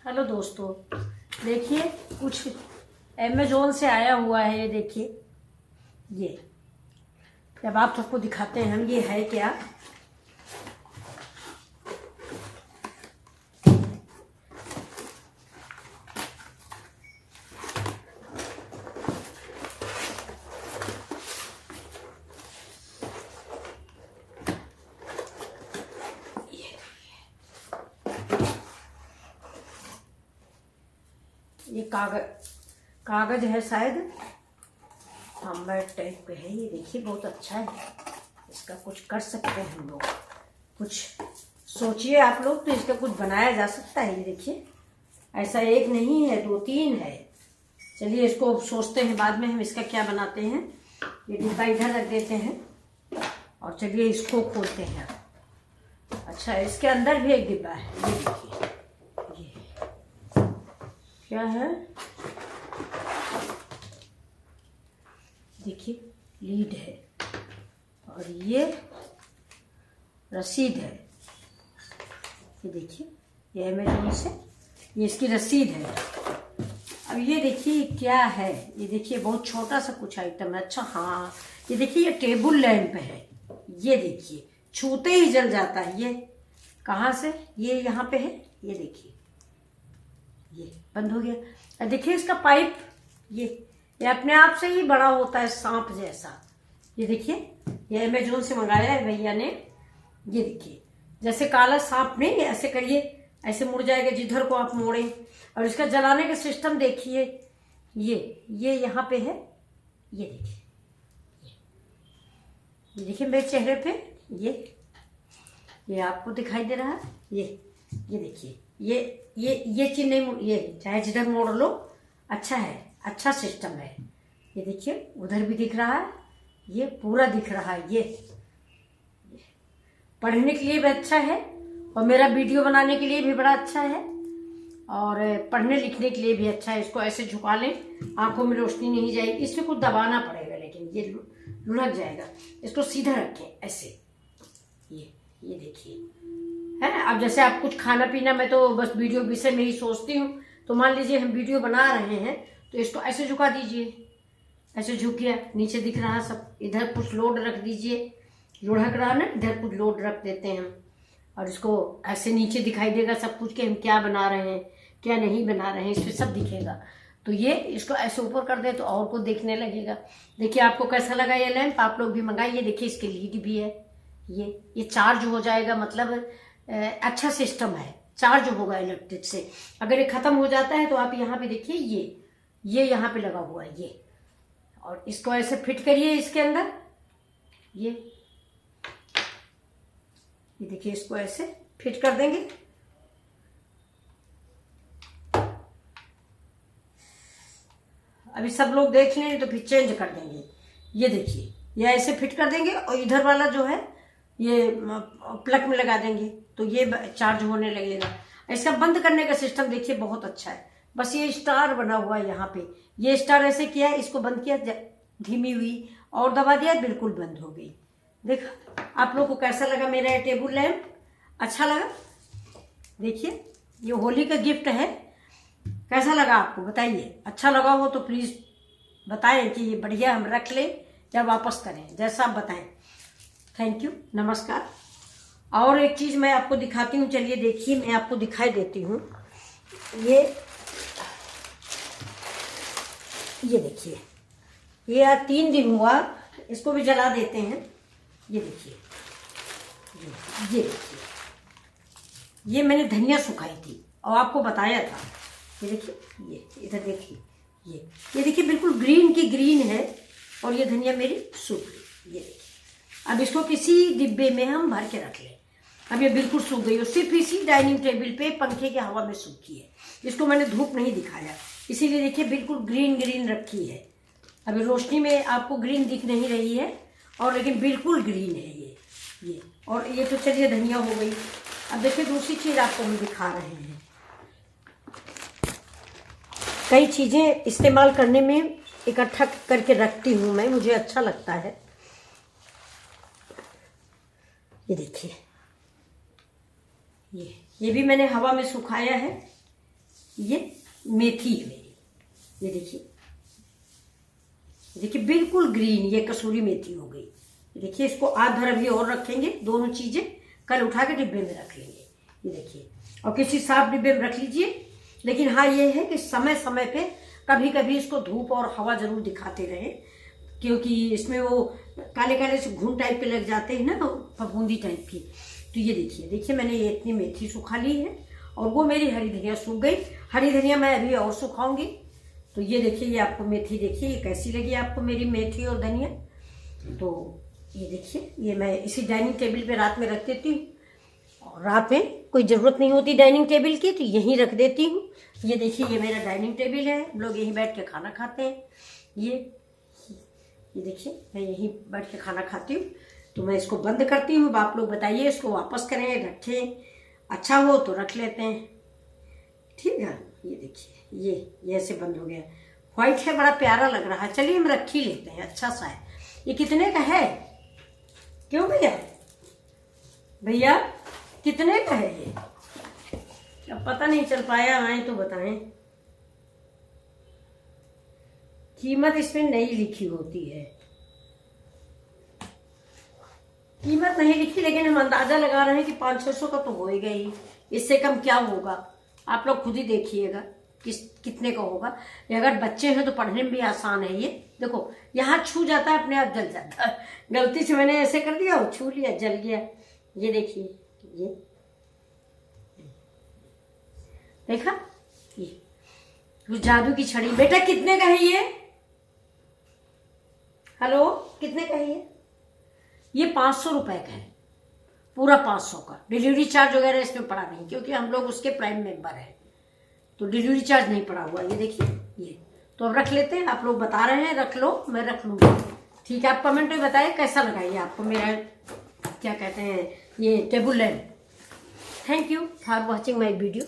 Hello दोस्तों, देखिए कुछ अमेज़ोन से आया हुआ है। ये देखिए, ये जब आप सबको दिखाते हैं हम, ये है क्या। ये कागज है शायद, हैमर टाइप पे है। ये देखिए बहुत अच्छा है, इसका कुछ कर सकते हैं हम लोग। कुछ सोचिए आप लोग, तो इसका कुछ बनाया जा सकता है। ये देखिए, ऐसा एक नहीं है, दो तीन है। चलिए इसको सोचते हैं, बाद में हम इसका क्या बनाते हैं। ये डिब्बा इधर रख देते हैं और चलिए इसको खोलते हैं। अच्छा, इसके अंदर भी एक डिब्बा है। ये देखिए, ये क्या है, देखिए लीड है और ये रसीद है। ये देखिए, ये अमेज़ोन से ये इसकी रसीद है। अब ये देखिए क्या है। ये देखिए बहुत छोटा सा कुछ आइटम है। अच्छा हाँ, ये देखिए ये टेबल लैंप है। ये देखिए छूते ही जल जाता है। ये कहाँ से, ये यहाँ पे है। ये देखिए, ये बंद हो गया। अब देखिए इसका पाइप, ये अपने आप से ही बड़ा होता है, सांप जैसा। ये देखिए, ये अमेज़ोन से मंगाया है भैया ने। ये देखिए, जैसे काला सांप नहीं, ऐसे करिए, ऐसे मुड़ जाएगा जिधर को आप मोड़ें। और इसका जलाने का सिस्टम देखिए, ये यहाँ पे है। ये देखिए, ये देखिए मेरे चेहरे पे, ये आपको दिखाई दे रहा है। ये देखिए, ये चीज नहीं, ये चाहे जिधर मोड़ लो, अच्छा है, अच्छा सिस्टम है। ये देखिए उधर भी दिख रहा है, ये पूरा दिख रहा है। ये पढ़ने के लिए भी अच्छा है और मेरा वीडियो बनाने के लिए भी बड़ा अच्छा है और पढ़ने लिखने के लिए भी अच्छा है। इसको ऐसे झुका लें, आंखों में रोशनी नहीं जाएगी। इसमें कुछ दबाना पड़ेगा, लेकिन ये लुढ़क जाएगा। इसको सीधा रखें ऐसे। ये देखिए है। अब जैसे आप कुछ खाना पीना, मैं तो बस वीडियो विषय में ही सोचती हूँ। तो मान लीजिए हम वीडियो बना रहे हैं, तो इसको ऐसे झुका दीजिए। ऐसे झुक गया, नीचे दिख रहा सब। इधर कुछ लोड रख दीजिए, लुढ़क रहा ना, इधर कुछ लोड रख देते हैं हम। और इसको ऐसे नीचे दिखाई देगा सब कुछ कि हम क्या बना रहे हैं, क्या नहीं बना रहे हैं, इसमें सब दिखेगा। तो ये इसको ऐसे ऊपर कर दे तो और को देखने लगेगा। देखिए आपको कैसा लगा ये लैंप, आप लोग भी मंगाइए। देखिए इसके लीड भी है। ये चार्ज हो जाएगा, मतलब अच्छा सिस्टम है, चार्ज होगा इलेक्ट्रिक से। अगर ये खत्म हो जाता है तो आप यहाँ पे देखिए, ये यहाँ पे लगा हुआ है ये। और इसको ऐसे फिट करिए इसके अंदर। ये देखिए, इसको ऐसे फिट कर देंगे। अभी सब लोग देख लें तो फिर चेंज कर देंगे। ये देखिए, ये ऐसे फिट कर देंगे और इधर वाला जो है ये प्लग में लगा देंगे, तो ये चार्ज होने लगेगा। इसका बंद करने का सिस्टम देखिए बहुत अच्छा है। बस ये स्टार बना हुआ है यहाँ पे। ये स्टार ऐसे किया है, इसको बंद किया, धीमी हुई और दबा दिया, बिल्कुल बंद हो गई। देखा आप लोग को कैसा लगा मेरा ये टेबल लैंप, अच्छा लगा। देखिए ये होली का गिफ्ट है। कैसा लगा आपको बताइए। अच्छा लगा हो तो प्लीज बताएं कि ये बढ़िया हम रख लें या वापस करें, जैसा आप बताएं। थैंक यू, नमस्कार। और एक चीज मैं आपको दिखाती हूँ। चलिए देखिए, मैं आपको दिखाई देती हूँ। ये देखिए, ये आज 3 दिन हुआ, इसको भी जला देते हैं। ये देखिए, ये देखिए, ये मैंने धनिया सुखाई थी और आपको बताया था। ये देखिए, ये इधर देखिए, ये देखिए बिल्कुल ग्रीन की ग्रीन है और ये धनिया मेरी सूख गई। ये देखिए, अब इसको किसी डिब्बे में हम भर के रख लें। अब ये बिल्कुल सूख गई और सिर्फ इसी डाइनिंग टेबल पे पंखे की हवा में सूखी है। इसको मैंने धूप नहीं दिखाया, इसीलिए देखिए बिल्कुल ग्रीन ग्रीन रखी है। अभी रोशनी में आपको ग्रीन दिख नहीं रही है, और लेकिन बिल्कुल ग्रीन है ये। और ये तो चलिए धनिया हो गई। अब देखिए दूसरी चीज आपको हम दिखा रहे हैं। कई चीजें इस्तेमाल करने में इकट्ठा करके रखती हूँ मैं, मुझे अच्छा लगता है। ये देखिए, ये भी मैंने हवा में सुखाया है। ये मेथी है मेरी, ये देखिए, देखिए बिल्कुल ग्रीन, ये कसूरी मेथी हो गई। देखिए इसको आज भर अभी और रखेंगे, दोनों चीजें कल उठा के डिब्बे में रख लेंगे। ये देखिए, और किसी साफ डिब्बे में रख लीजिए। लेकिन हाँ ये है कि समय समय पे कभी कभी इसको धूप और हवा जरूर दिखाते रहे, क्योंकि इसमें वो काले काले से घुन टाइप के लग जाते हैं ना, फफूंदी टाइप की। तो ये देखिए, देखिए मैंने ये इतनी मेथी सुखा ली है, और वो मेरी हरी धनिया सूख गई। हरी धनिया मैं अभी और सुखाऊंगी। तो ये देखिए, ये आपको मेथी देखिए, ये कैसी लगी आपको मेरी मेथी और धनिया। तो ये देखिए, ये मैं इसी डाइनिंग टेबल पे रात में रख देती हूँ, और रात में कोई ज़रूरत नहीं होती डाइनिंग टेबल की, तो यहीं रख देती हूँ। ये देखिए, ये मेरा डाइनिंग टेबल है, हम लोग यहीं बैठ के खाना खाते हैं। ये देखिए, मैं यहीं बैठ के खाना खाती हूँ। तो मैं इसको बंद करती हूँ। अब आप लोग बताइए, इसको वापस करें, रखें, अच्छा हो तो रख लेते हैं, ठीक है। ये देखिए, ये ऐसे बंद हो गया, व्हाइट है, बड़ा प्यारा लग रहा है। चलिए हम रख ही लेते हैं, अच्छा सा है। ये कितने का है? क्यों भैया, भैया कितने का है ये? अब पता नहीं चल पाया, आए तो बताएं। कीमत इसमें नहीं लिखी होती है, कीमत नहीं लिखी, लेकिन हम अंदाजा लगा रहे हैं कि 500-600 का तो होएगा ही, इससे कम क्या होगा। आप लोग खुद ही देखिएगा कितने का होगा। अगर बच्चे हैं तो पढ़ने में भी आसान है। ये देखो, यहाँ छू जाता है, अपने आप जल जाता है। गलती से मैंने ऐसे कर दिया, वो छू लिया, जल गया। ये देखिए, ये देखा, ये जादू की छड़ी। बेटा कितने का है ये? हेलो, कितने का है ये 500 रुपए का है, पूरा 500 का। डिलीवरी चार्ज वगैरह इसमें पड़ा नहीं, क्योंकि हम लोग उसके प्राइम मेंबर हैं, तो डिलीवरी चार्ज नहीं पड़ा हुआ। ये देखिए, ये तो अब रख लेते हैं। आप लोग बता रहे हैं रख लो, मैं रख लूँगी, ठीक है। आप कमेंट में बताइए कैसा लगा ये आपको मेरा, क्या कहते हैं, ये table lamp. Thank you for watching my video.